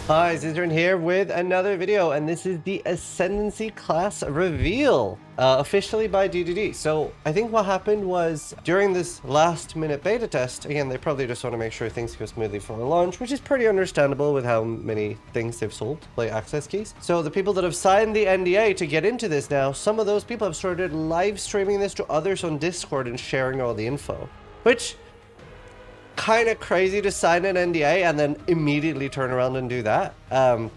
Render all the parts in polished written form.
Hi, Zizaran here with another video, and this is the Ascendancy class reveal, officially by DDD. So I think what happened was, during this last minute beta test, again, they probably just want to make sure things go smoothly for a launch, which is pretty understandable with how many things they've sold, like access keys. So the people that have signed the NDA to get into this now, some of those people have started live streaming this to others on Discord and sharing all the info, which kind of crazy to sign an NDA and then immediately turn around and do that.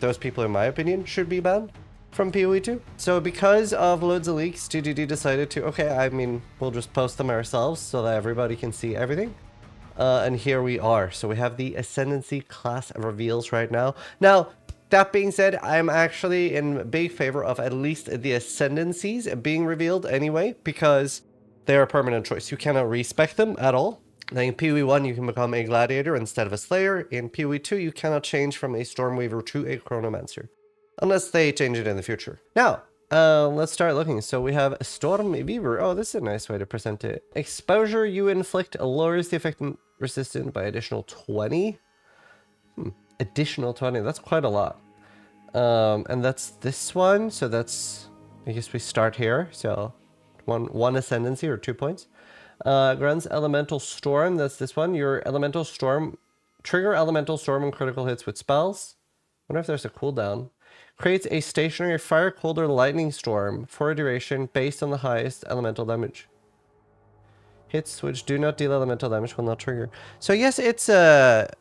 Those people, in my opinion, should be banned from PoE 2. So because of loads of leaks, DDD decided to, okay, I mean, we'll just post them ourselves so that everybody can see everything. And here we are. So we have the Ascendancy class reveals right now. Now, that being said, I'm actually in big favor of at least the Ascendancies being revealed anyway, because they're a permanent choice. You cannot respec them at all. Now in PoE 1, you can become a Gladiator instead of a Slayer. In PoE 2, you cannot change from a Stormweaver to a Chronomancer, unless they change it in the future. Now, let's start looking. So we have Stormweaver. Oh, this is a nice way to present it. Exposure you inflict lowers the effect resistant by additional 20. Additional 20, that's quite a lot. And that's this one. So that's, I guess we start here. So one Ascendancy or 2 points. Grunts Elemental Storm, that's this one. Your Elemental Storm, trigger Elemental Storm on critical hits with spells. Wonder if there's a cooldown. Creates a stationary fire, cold, or lightning storm for a duration based on the highest elemental damage. Hits which do not deal elemental damage will not trigger. So I guess it's a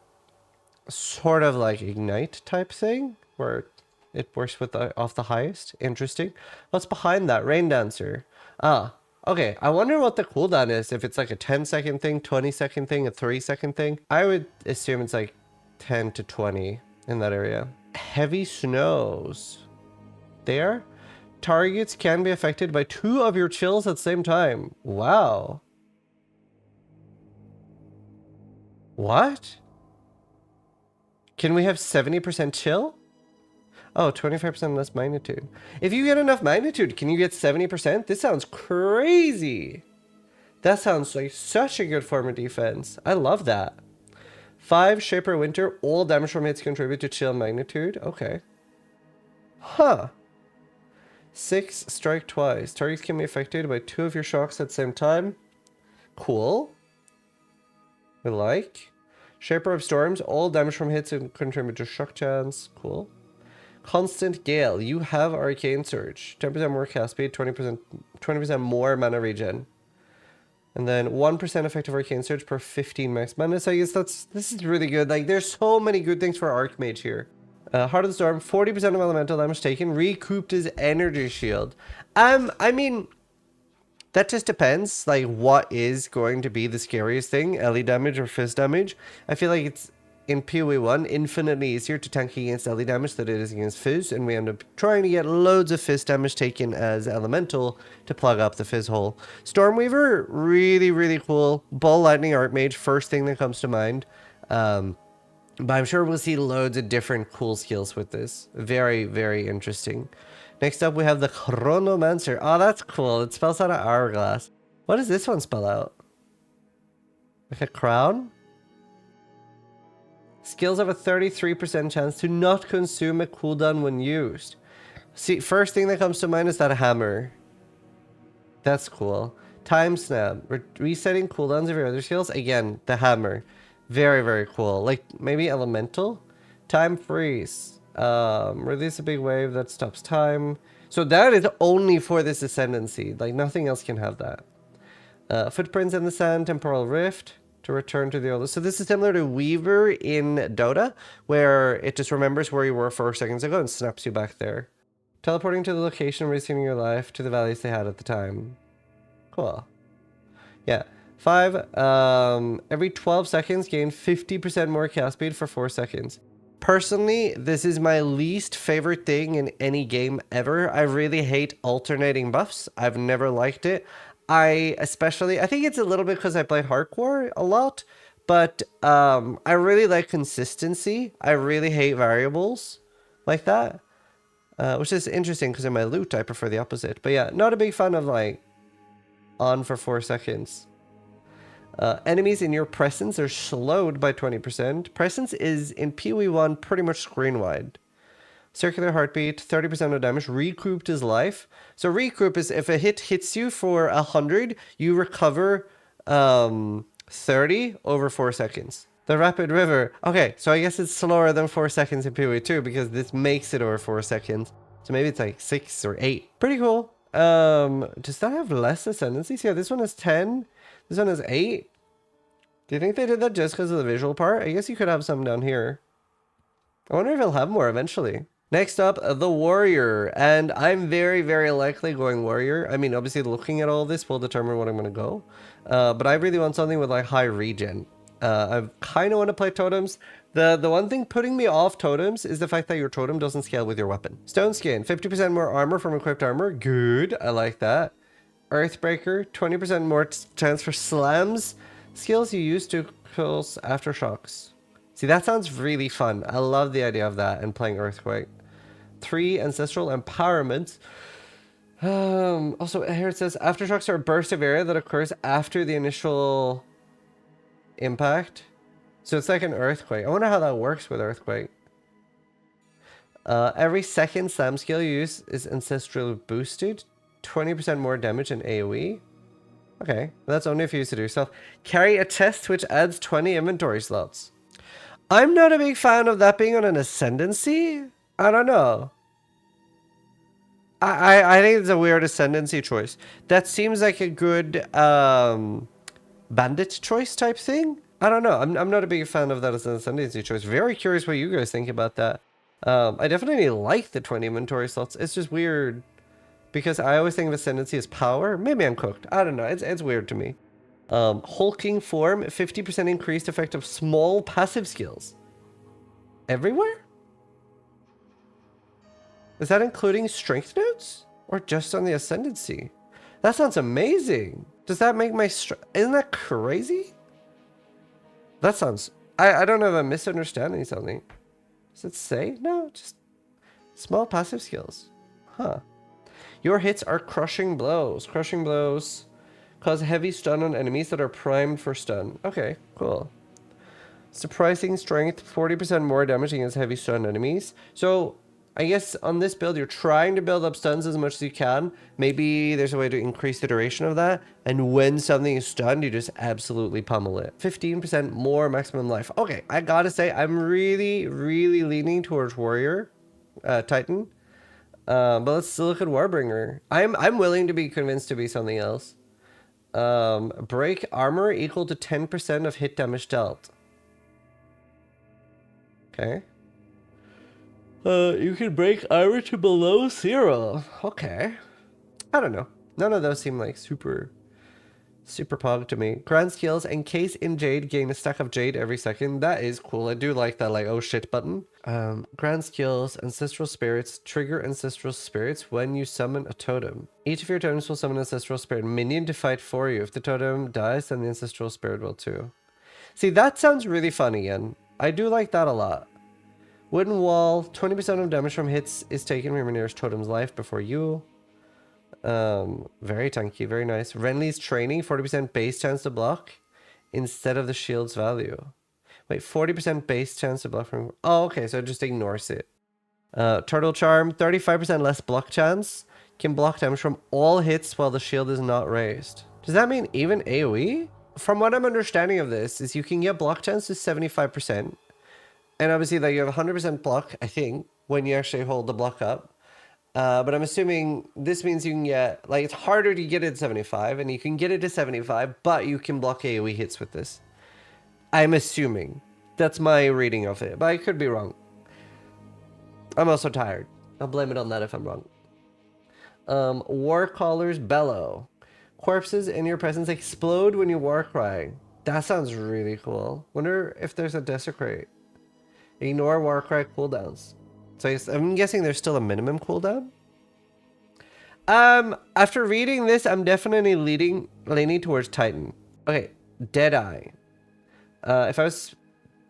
sort of like Ignite type thing, where it works with off the highest. Interesting. What's behind that? Rain Dancer. Okay, I wonder what the cooldown is, if it's like a 10-second thing, 20-second thing, a 3-second thing. I would assume it's like 10 to 20 in that area. Heavy snows. There? Targets can be affected by 2 of your chills at the same time. Wow. What? Can we have 70% chill? Oh, 25% less magnitude. If you get enough magnitude, can you get 70%? This sounds crazy. That sounds like such a good form of defense. I love that. 5 Shaper Winter. All damage from hits contribute to chill magnitude. Okay. Huh. 6 Strike Twice. Targets can be affected by 2 of your shocks at the same time. Cool. We like. Shaper of Storms. All damage from hits contribute to shock chance. Cool. Constant Gale. You have Arcane Surge. 10% more cast speed, 20% more mana regen. And then 1% effective Arcane Surge per 15 max mana. So I guess this is really good. Like, there's so many good things for Archmage here. Heart of the Storm, 40% of elemental damage taken. Recouped his energy shield. I mean, that just depends. Like, what is going to be the scariest thing? LE damage or fizz damage? I feel like it's, in PoE 1, infinitely easier to tank against LE damage than it is against Fizz, and we end up trying to get loads of Fizz damage taken as Elemental to plug up the Fizz hole. Stormweaver, really, really cool. Ball Lightning Archmage, first thing that comes to mind. But I'm sure we'll see loads of different cool skills with this. Very, very interesting. Next up, we have the Chronomancer. Oh, that's cool. It spells out an hourglass. What does this one spell out? Like a crown? Skills have a 33% chance to not consume a cooldown when used. See, first thing that comes to mind is that hammer. That's cool. Time Snap. Resetting cooldowns of your other skills. Again, the hammer. Very, very cool. Like, maybe Elemental? Time Freeze. Release a big wave that stops time. So that is only for this Ascendancy. Like, nothing else can have that. Footprints in the Sand. Temporal Rift. To return to the old. So this is similar to Weaver in Dota, where it just remembers where you were 4 seconds ago and snaps you back there. Teleporting to the location, resuming your life to the values they had at the time. Cool. Yeah. 5. Every 12 seconds, gain 50% more cast speed for 4 seconds. Personally, this is my least favorite thing in any game ever. I really hate alternating buffs. I've never liked it. I think it's a little bit because I played hardcore a lot, but I really like consistency. I really hate variables like that, which is interesting because in my loot I prefer the opposite. But yeah, not a big fan of like on for 4 seconds. Enemies in your presence are slowed by 20%. Presence is in PoE1 pretty much screen wide. Circular heartbeat, 30% of damage, recouped his life. So recoup is if a hit hits you for 100, you recover 30 over 4 seconds. The rapid river. Okay, so I guess it's slower than 4 seconds in PoE2 because this makes it over 4 seconds. So maybe it's like 6 or 8. Pretty cool. Does that have less ascendancies? Yeah, this one has 10. This one has 8. Do you think they did that just because of the visual part? I guess you could have some down here. I wonder if he'll have more eventually. Next up, the warrior. And I'm very, very likely going warrior. I mean, obviously looking at all this will determine what I'm going to go. But I really want something with like high regen. I kind of want to play totems. The one thing putting me off totems is the fact that your totem doesn't scale with your weapon. Stone skin, 50% more armor from equipped armor. Good, I like that. Earthbreaker, 20% more chance for slams. Skills you use to cause aftershocks. See, that sounds really fun. I love the idea of that and playing Earthquake. 3 ancestral empowerment. Also, here it says aftershocks are a burst of area that occurs after the initial impact. So it's like an earthquake. I wonder how that works with earthquake. Every second slam skill you use is ancestral boosted. 20% more damage in AoE. Okay, that's only if you use it yourself. Carry a chest which adds 20 inventory slots. I'm not a big fan of that being on an ascendancy. I don't know. I think it's a weird ascendancy choice. That seems like a good bandit choice type thing. I don't know. I'm not a big fan of that as an ascendancy choice. Very curious what you guys think about that. I definitely like the 20 inventory slots. It's just weird because I always think of ascendancy as power. Maybe I'm cooked. I don't know. It's weird to me. Hulking form, 50% increased effect of small passive skills. Everywhere? Is that including strength notes? Or just on the ascendancy? That sounds amazing. Does that make my isn't that crazy? That sounds... I don't know if I'm misunderstanding something. Does it say? No, just small passive skills. Huh. Your hits are crushing blows. Crushing blows cause heavy stun on enemies that are primed for stun. Okay, cool. Surprising strength, 40% more damage against heavy stun enemies. So I guess on this build, you're trying to build up stuns as much as you can. Maybe there's a way to increase the duration of that. And when something is stunned, you just absolutely pummel it. 15% more maximum life. Okay, I gotta say, I'm really, really leaning towards Warrior, Titan. But let's look at Warbringer. I'm willing to be convinced to be something else. Break armor equal to 10% of hit damage dealt. Okay. You can break armor to below 0. Okay. I don't know. None of those seem like super pog to me. Grand skills, encase in jade, gain a stack of jade every second. That is cool. I do like that like oh shit button. Grand skills, ancestral spirits, trigger ancestral spirits when you summon a totem. Each of your totems will summon an ancestral spirit minion to fight for you. If the totem dies, then the ancestral spirit will too. See, that sounds really fun again. I do like that a lot. Wooden wall, 20% of damage from hits is taken from your nearest totem's life before you. Very tanky, very nice. Renly's training, 40% base chance to block instead of the shield's value. Wait, 40% base chance to block from... Oh, okay, so it just ignores it. Turtle charm, 35% less block chance. Can block damage from all hits while the shield is not raised. Does that mean even AoE? From what I'm understanding of this, is you can get block chance to 75%. And obviously, like, you have 100% block, I think, when you actually hold the block up. But I'm assuming this means you can get... Like, it's harder to get it to 75, and you can get it to 75, but you can block AoE hits with this. I'm assuming. That's my reading of it, but I could be wrong. I'm also tired. I'll blame it on that if I'm wrong. Warcaller's Bellow. Corpses in your presence explode when you war cry. That sounds really cool. Wonder if there's a desecrate. Ignore Warcry cooldowns. So I'm guessing there's still a minimum cooldown. After reading this, I'm definitely leaning towards Titan. Okay, Deadeye. If I was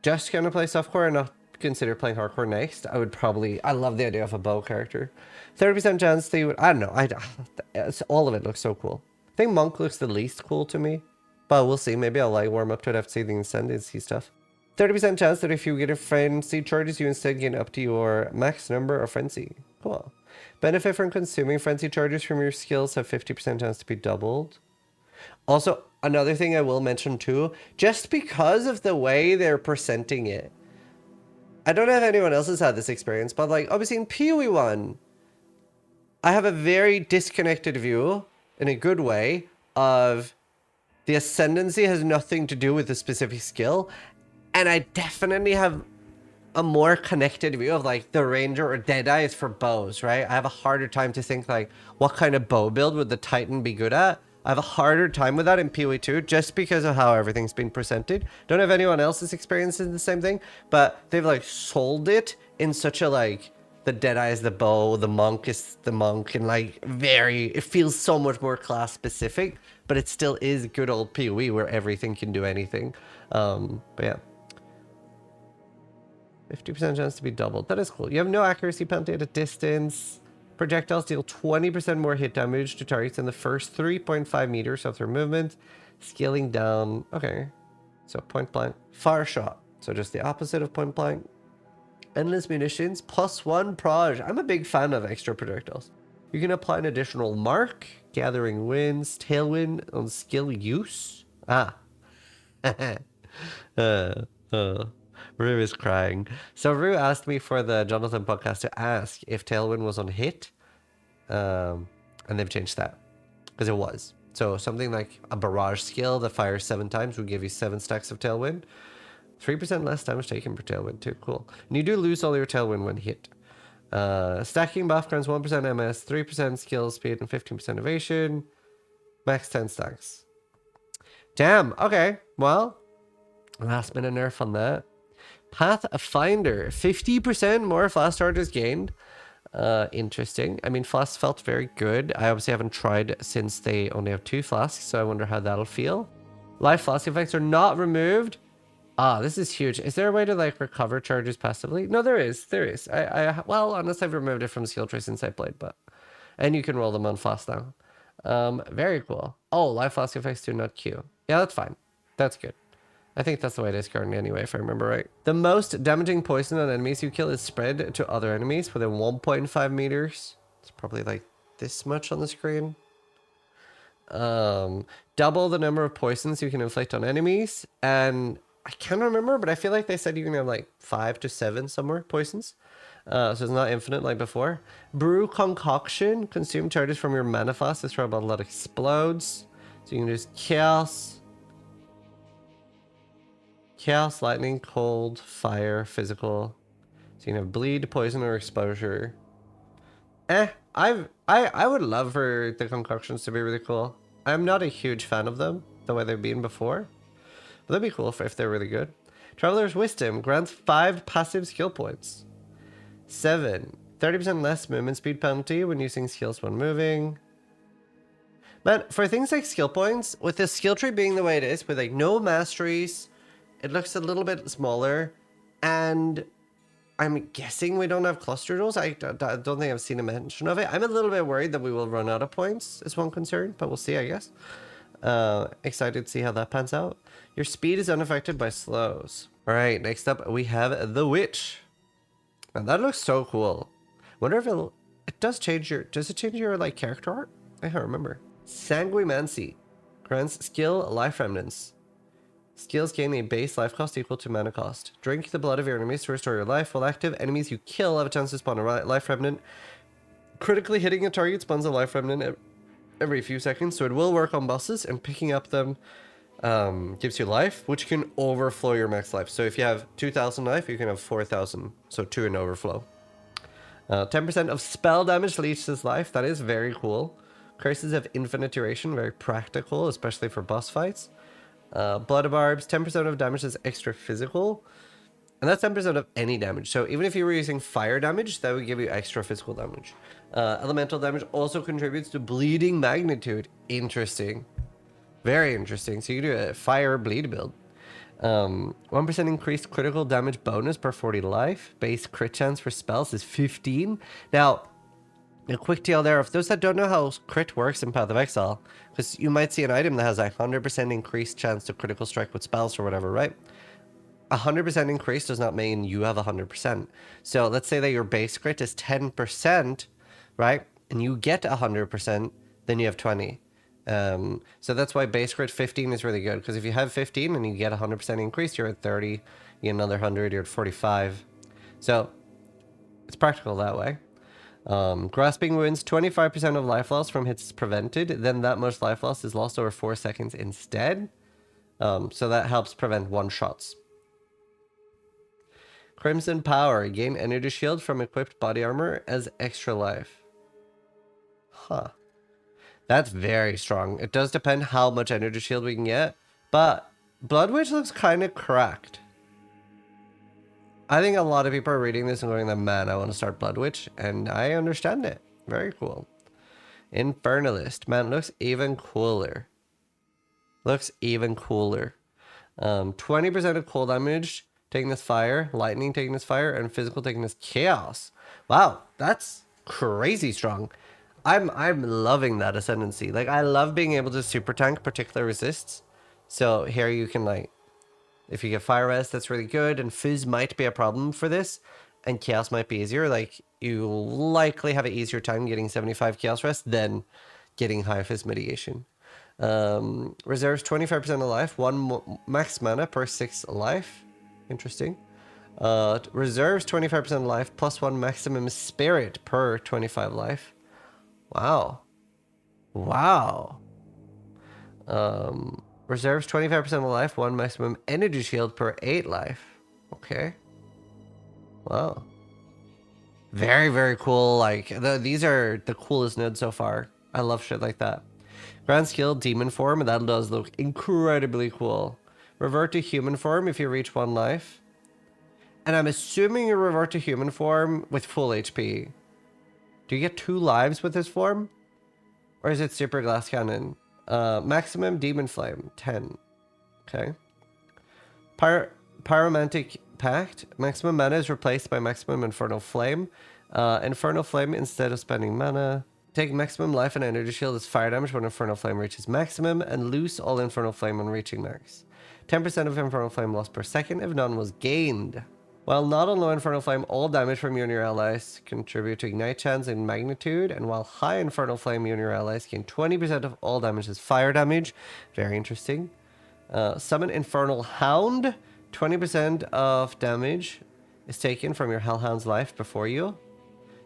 just gonna play softcore and not consider playing hardcore next, I would probably... I love the idea of a bow character. 30% chance they would... I don't know. All of it looks so cool. I think Monk looks the least cool to me. But we'll see. Maybe I'll like warm up to it after seeing the Ascendancy stuff. 30% chance that if you get a frenzy charges, you instead gain up to your max number of frenzy. Cool. Benefit from consuming frenzy charges from your skills have 50% chance to be doubled. Also, another thing I will mention too, just because of the way they're presenting it. I don't know if anyone else has had this experience, but like obviously in PoE 1, I have a very disconnected view, in a good way, of the Ascendancy has nothing to do with the specific skill. And I definitely have a more connected view of like the Ranger or Deadeye is for bows, right? I have a harder time to think like, what kind of bow build would the Titan be good at? I have a harder time with that in PoE 2 just because of how everything's been presented. Don't know if anyone else is experiencing the same thing, but they've like sold it in such a like, the Deadeye is the bow, the monk is the monk, and like it feels so much more class specific, but it still is good old PoE where everything can do anything. But yeah. 50% chance to be doubled. That is cool. You have no accuracy penalty at a distance. Projectiles deal 20% more hit damage to targets in the first 3.5 meters of their movement. Scaling down. Okay. So point blank. Fire shot. So just the opposite of point blank. Endless munitions. +1 proj. I'm a big fan of extra projectiles. You can apply an additional mark. Gathering winds. Tailwind on skill use. Ah. Rue is crying. So Rue asked me for the Jonathan podcast to ask if Tailwind was on hit. And they've changed that. Because it was. So something like a barrage skill that fires 7 times would give you 7 stacks of Tailwind. 3% less damage taken per Tailwind too. Cool. And you do lose all your Tailwind when hit. Stacking buff grants 1% MS, 3% skill speed, and 15% evasion. Max 10 stacks. Damn. Okay. Well, last minute nerf on that. Path of Finder, 50% more flask charges gained. Interesting. I mean, flasks felt very good. I obviously haven't tried since they only have 2 flasks, so I wonder how that'll feel. Life flask effects are not removed. Ah, this is huge. Is there a way to like recover charges passively? No, there is. There is. Well, unless I've removed it from skill tree since I played, but and you can roll them on flask now. Very cool. Oh, life flask effects do not queue. Yeah, that's fine. That's good. I think that's the way it is currently anyway, if I remember right. The most damaging poison on enemies you kill is spread to other enemies within 1.5 meters. It's probably like this much on the screen. Double the number of poisons you can inflict on enemies. And I can't remember, but I feel like they said you can have like 5 to 7 somewhere poisons. So it's not infinite like before. Brew concoction. Consume charges from your mana flask. This robot a lot explodes. So you can use chaos. Chaos, lightning, cold, fire, physical. So you can have bleed, poison, or exposure. I would love for the concoctions to be really cool. I'm not a huge fan of them, the way they've been before. But that'd be cool if they're really good. Traveler's Wisdom grants 5 passive skill points. 7. 30% less movement speed penalty when using skills when moving. Man, for things like skill points, with the skill tree being the way it is, with like no masteries, it looks a little bit smaller, and I'm guessing we don't have cluster rules. I don't think I've seen a mention of it. I'm a little bit worried that we will run out of points, is one concern, but we'll see, I guess. Excited to see how that pans out. Your speed is unaffected by slows. All right, next up we have the Witch. Now that looks so cool. Wonder if it does it change your like character art? I can't remember. Sanguimancy grants skill life remnants. Skills gain a base life cost equal to mana cost. Drink the blood of your enemies to restore your life. While active, enemies you kill have a chance to spawn a life remnant. Critically hitting a target spawns a life remnant every few seconds, so it will work on bosses, and picking up them gives you life, which can overflow your max life. So if you have 2,000 life, you can have 4,000, so 2 in overflow. 10% of spell damage leeches life. That is very cool. Curses have infinite duration, very practical, especially for boss fights. Blood barbs, 10% of damage is extra physical. And that's 10% of any damage. So even if you were using fire damage, that would give you extra physical damage. Elemental damage also contributes to bleeding magnitude. Interesting. Very interesting. So you can do a fire bleed build. 1% increased critical damage bonus per 40 life. Base crit chance for spells is 15. Now, A quick TL there, of those that don't know how crit works in Path of Exile, because you might see an item that has a 100% increased chance to critical strike with spells or whatever, right? 100% increase does not mean you have 100%. So let's say that your base crit is 10%, right? And you get 100%, then you have 20. So that's why base crit 15 is really good, because if you have 15 and you get 100% increase, you're at 30. You get another 100, you're at 45. So it's practical that way. Grasping wounds, 25% of life loss from hits is prevented. Then that much life loss is lost over 4 seconds instead. So that helps prevent one-shots. Crimson Power, gain energy shield from equipped body armor as extra life. Huh. That's very strong. It does depend how much energy shield we can get, but Blood Witch looks kind of cracked. I think a lot of people are reading this and going, man, I want to start Blood Witch, and I understand it. Very cool. Infernalist. Man, looks even cooler. Looks even cooler. 20% of cold damage taking this fire, lightning taking this fire, and physical taking this chaos. Wow, that's crazy strong. I'm loving that Ascendancy. Like, I love being able to super tank particular resists. So here you can, like, if you get fire rest, that's really good. And fizz might be a problem for this, and chaos might be easier. Like, you likely have an easier time getting 75 chaos rest than getting high fizz mitigation. Reserves 25% of life, max mana per 6 life. Interesting. Reserves 25% life plus 1 maximum spirit per 25 life. Wow. Wow. Reserves 25% of life, 1 maximum energy shield per 8 life. Okay. Wow. Very, very cool. Like, these are the coolest nodes so far. I love shit like that. Grand skill, demon form, and that does look incredibly cool. Revert to human form if you reach 1 life. And I'm assuming you revert to human form with full HP. Do you get 2 lives with this form? Or is it super glass cannon? Maximum demon flame, 10. Okay. Pyromantic pact. Maximum mana is replaced by maximum infernal flame. Infernal flame instead of spending mana. Take maximum life and energy shield as fire damage when infernal flame reaches maximum, and lose all infernal flame on reaching max. 10% of infernal flame lost per second if none was gained. While not on low infernal flame, all damage from you and your allies contribute to ignite chance and magnitude, and while high infernal flame, you and your allies gain 20% of all damage as fire damage. Very interesting. Summon Infernal Hound. 20% of damage is taken from your Hellhound's life before you.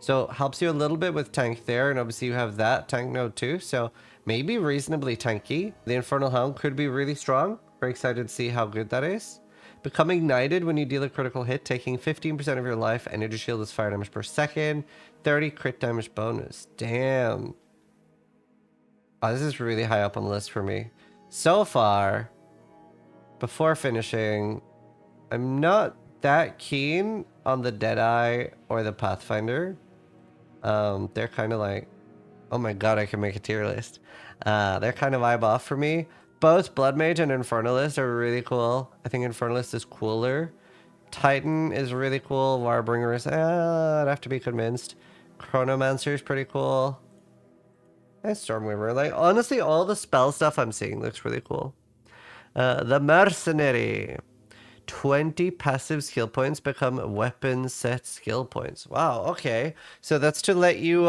So helps you a little bit with tank there, and obviously you have that tank node too, so maybe reasonably tanky. The Infernal Hound could be really strong. Very excited to see how good that is. Become ignited when you deal a critical hit, taking 15% of your life. Energy shield is fire damage per second. 30 crit damage bonus. Damn. Oh, this is really high up on the list for me. So far, before finishing, I'm not that keen on the Deadeye or the Pathfinder. They're kind of like, oh my god, I can make a tier list. They're kind of vibe off for me. Both Blood Mage and Infernalist are really cool. I think Infernalist is cooler. Titan is really cool. Warbringer is, I'd have to be convinced. Chronomancer is pretty cool. And Stormweaver. Like, honestly, all the spell stuff I'm seeing looks really cool. The Mercenary. 20 passive skill points become weapon set skill points. Wow, okay. So that's to let you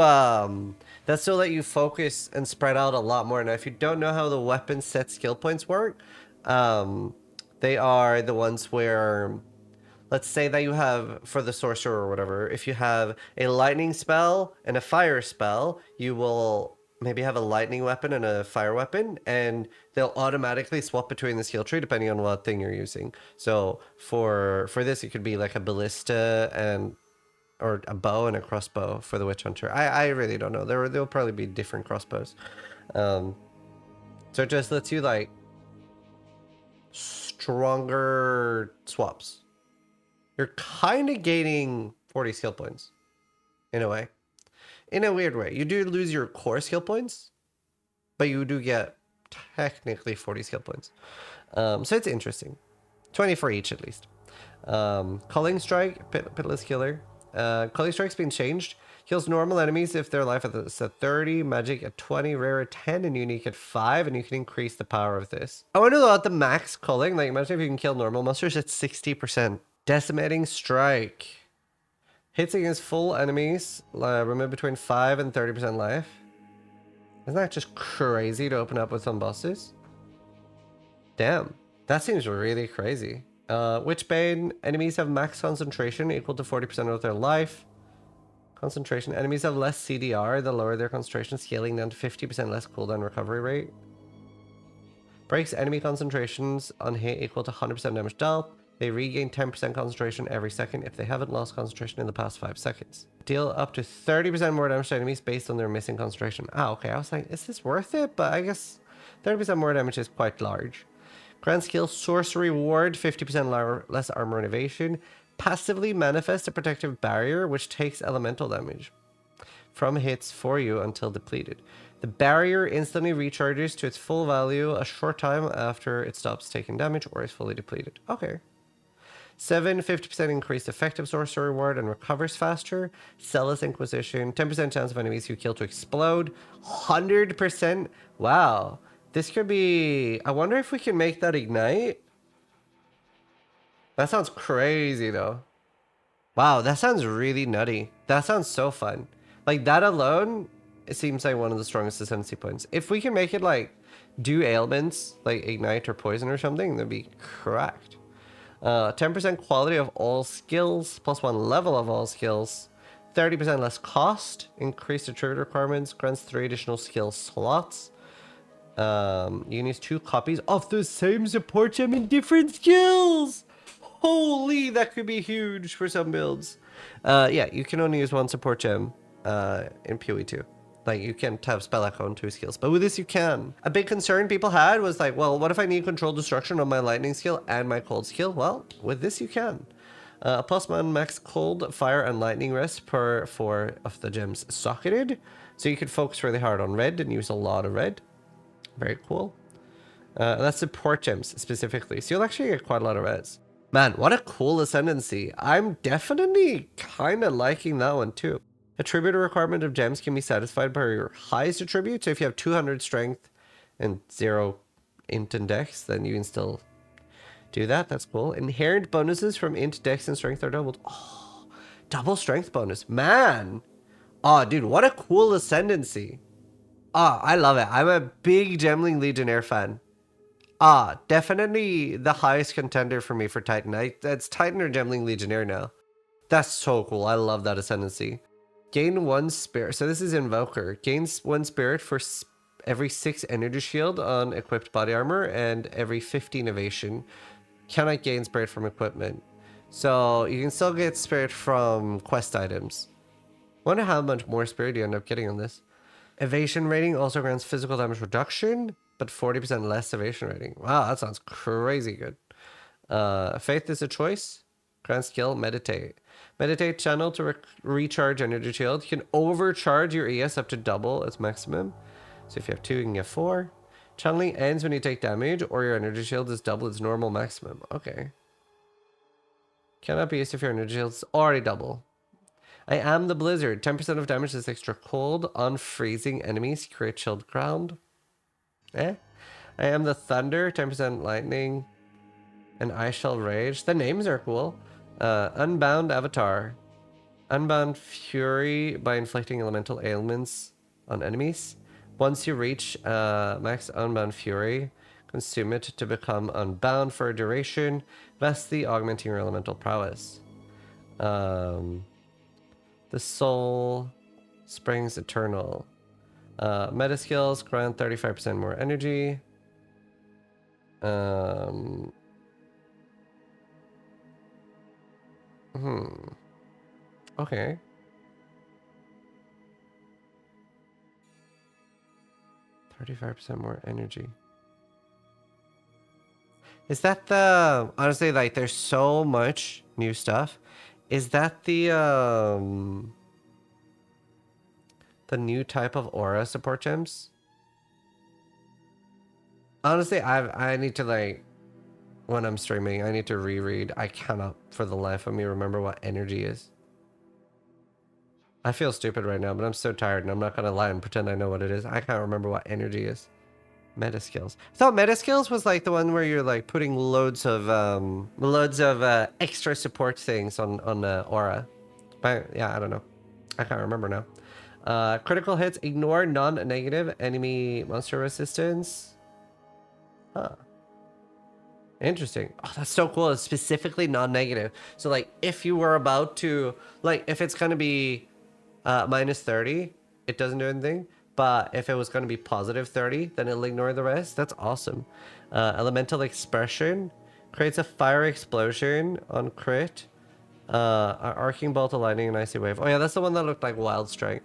focus and spread out a lot more. Now, if you don't know how the weapon set skill points work, they are the ones where, let's say that you have, for the sorcerer or whatever, if you have a lightning spell and a fire spell, you will maybe have a lightning weapon and a fire weapon, and they'll automatically swap between the skill tree depending on what thing you're using. So for this, it could be like a ballista or a bow and a crossbow for the witch hunter. I really don't know. There'll probably be different crossbows. So it just lets you like stronger swaps. You're kind of gaining 40 skill points in a way. In a weird way. You do lose your core skill points, but you do get technically 40 skill points. So it's interesting. 20 for each at least. Culling Strike, Pitiless Killer. Culling Strike's been changed. Heals normal enemies if their life is at 30, magic at 20, rare at 10, and unique at 5, and you can increase the power of this. I wonder about the max culling. Like, imagine if you can kill normal monsters at 60%. Decimating Strike. Hits against full enemies, remove between 5 and 30% life. Isn't that just crazy to open up with some bosses? Damn, that seems really crazy. Witchbane, enemies have max concentration equal to 40% of their life. Concentration, enemies have less CDR, the lower their concentration, scaling down to 50% less cooldown recovery rate. Breaks enemy concentrations on hit equal to 100% damage dealt. They regain 10% concentration every second if they haven't lost concentration in the past 5 seconds. Deal up to 30% more damage to enemies based on their missing concentration. Ah, okay, I was like, is this worth it? But I guess 30% more damage is quite large. Grand skill, sorcery ward, 50% less armor and evasion. Passively manifest a protective barrier which takes elemental damage from hits for you until depleted. The barrier instantly recharges to its full value a short time after it stops taking damage or is fully depleted. Okay. 50% increased effective sorcery reward and recovers faster. Zealous Inquisition, 10% chance of enemies you kill to explode. 100%. Wow. This could be... I wonder if we can make that ignite. That sounds crazy though. Wow, that sounds really nutty. That sounds so fun. Like that alone, it seems like one of the strongest ascendancy points. If we can make it like do ailments like ignite or poison or something, that'd be cracked. 10% quality of all skills, plus 1 level of all skills, 30% less cost, increased attribute requirements, grants 3 additional skill slots. You can use 2 copies of the same support gem in different skills. Holy, that could be huge for some builds. Yeah, you can only use 1 support gem in PoE 2. Like, you can't have spell echo on 2 skills, but with this you can. A big concern people had was like, well, what if I need controlled destruction on my lightning skill and my cold skill? Well, with this you can. +1 max cold, fire, and lightning rest per 4 of the gems socketed. So you could focus really hard on red and use a lot of red. Very cool. That's support gems specifically. So you'll actually get quite a lot of res. Man, what a cool ascendancy. I'm definitely kind of liking that one too. Attribute requirement of gems can be satisfied by your highest attribute. So if you have 200 strength and 0 int and dex, then you can still do that. That's cool. Inherent bonuses from int, dex, and strength are doubled. Oh, double strength bonus. Man. Oh, dude, what a cool ascendancy. Ah, I love it. I'm a big Gemling Legionnaire fan. Ah, definitely the highest contender for me for Titan. It's Titan or Gemling Legionnaire now. That's so cool. I love that ascendancy. Gain 1 spirit. So this is Invoker. Gains 1 spirit for every 6 energy shield on equipped body armor and every 15 evasion. Cannot gain spirit from equipment. So you can still get spirit from quest items. Wonder how much more spirit you end up getting on this. Evasion rating also grants physical damage reduction, but 40% less evasion rating. Wow, that sounds crazy good. Faith is a choice. Grand skill, meditate. Meditate channel to recharge energy shield. You can overcharge your ES up to double its maximum. So if you have 2, you can get 4. Channeling ends when you take damage or your energy shield is double its normal maximum. Okay. Cannot be used if your energy shield is already double. I am the blizzard. 10% of damage is extra cold. On freezing enemies, create chilled ground. I am the thunder. 10% lightning. And I shall rage. The names are cool. Unbound avatar. Unbound fury by inflicting elemental ailments on enemies. Once you reach max unbound fury, consume it to become unbound for a duration, vastly augmenting your elemental prowess. The soul springs eternal. Meta skills grant 35% more energy. Okay. %35 more energy. Is that the... Honestly, like, there's so much new stuff. Is that the new type of aura support gems? Honestly, I need to, like... When I'm streaming, I need to reread. I cannot, for the life of me, remember what energy is. I feel stupid right now, but I'm so tired and I'm not gonna lie and pretend I know what it is. I can't remember what energy is. Meta skills. I thought meta skills was like the one where you're like putting loads of extra support things on aura. But yeah, I don't know. I can't remember now. Critical hits ignore non-negative enemy monster resistance. Huh. Interesting. Oh, that's so cool. It's specifically non-negative. So like if you were about to like if it's gonna be minus 30, it doesn't do anything. But if it was gonna be positive 30, then it'll ignore the rest. That's awesome. Elemental expression creates a fire explosion on crit. Arcing bolt, a lightning, and icy wave. Oh yeah, that's the one that looked like wild strike.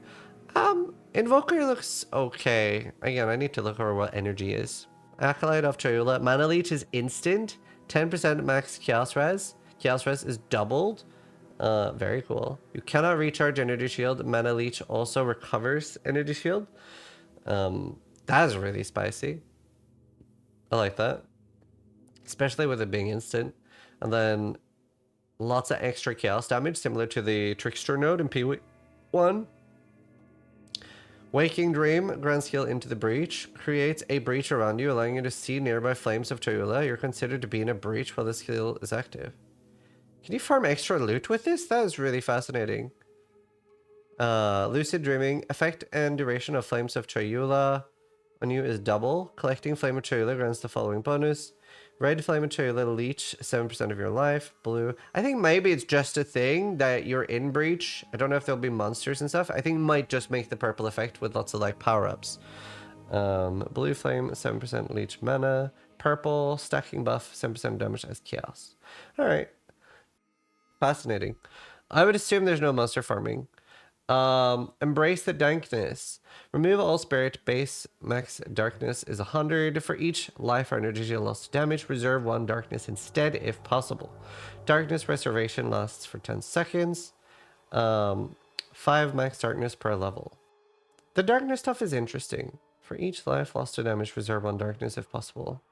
Invoker looks okay. Again, I need to look over what energy is. Acolyte of Cholula. Mana Leech is instant. 10% max Chaos Res. Chaos Res is doubled. Very cool. You cannot recharge Energy Shield. Mana Leech also recovers Energy Shield. That is really spicy. I like that. Especially with it being instant. And then lots of extra chaos damage, similar to the Trickster node in P1. Waking Dream grants skill into the breach. Creates a breach around you, allowing you to see nearby flames of Cholula. You're considered to be in a breach while the skill is active. Can you farm extra loot with this? That is really fascinating. Lucid Dreaming. Effect and duration of Flames of Cholula on you is double. Collecting Flame of Cholula grants the following bonus. Red Flame of Cholula leech 7% of your life. Blue. I think maybe it's just a thing that you're in breach. I don't know if there'll be monsters and stuff. I think it might just make the purple effect with lots of like power-ups. Blue Flame 7% leech mana. Purple stacking buff 7% damage as chaos. Alright. Fascinating. I would assume there's no monster farming. Embrace the Dankness. Remove all spirit. Base max darkness is 100. For each life or energy you lost to damage, reserve 1 darkness instead if possible. Darkness restoration lasts for 10 seconds. 5 max darkness per level. The darkness stuff is interesting. For each life lost to damage, reserve 1 darkness if possible.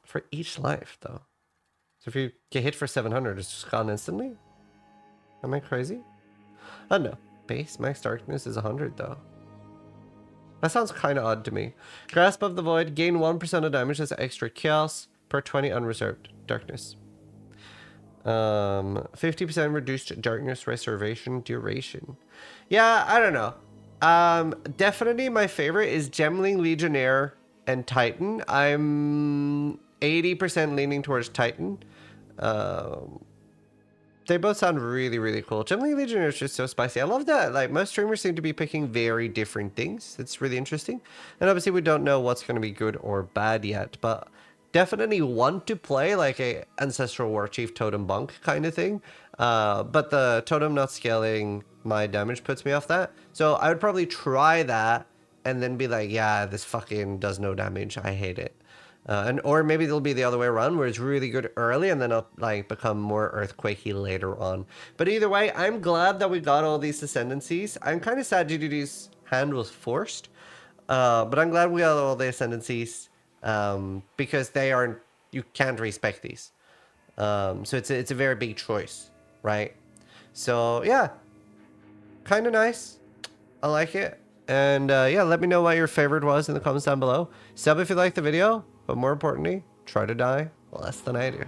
For each life, though. So if you get hit for 700, it's just gone instantly? Am I crazy? Oh no. Base max darkness is 100 though. That sounds kind of odd to me. Grasp of the Void. Gain 1% of damage as extra chaos per 20 unreserved darkness. 50% reduced darkness reservation duration. Yeah, I don't know. Definitely my favorite is Gemling, Legionnaire, and Titan. I'm 80% leaning towards Titan. They both sound really, really cool. Gemling Legionnaire is just so spicy. I love that. Like, most streamers seem to be picking very different things. It's really interesting. And obviously, we don't know what's going to be good or bad yet. But definitely want to play like a Ancestral War Chief Totem Bunk kind of thing. But the Totem not scaling my damage puts me off that. So I would probably try that and then be like, yeah, this fucking does no damage. I hate it. Or maybe it'll be the other way around where it's really good early and then it'll like become more earthquakey later on. But either way, I'm glad that we got all these Ascendancies. I'm kind of sad GDD's hand was forced. But I'm glad we got all the Ascendancies because they aren't, you can't respect these. So it's a very big choice, right? So yeah, kind of nice. I like it. And yeah, let me know what your favorite was in the comments down below. Sub if you liked the video. But more importantly, try to die less than I do.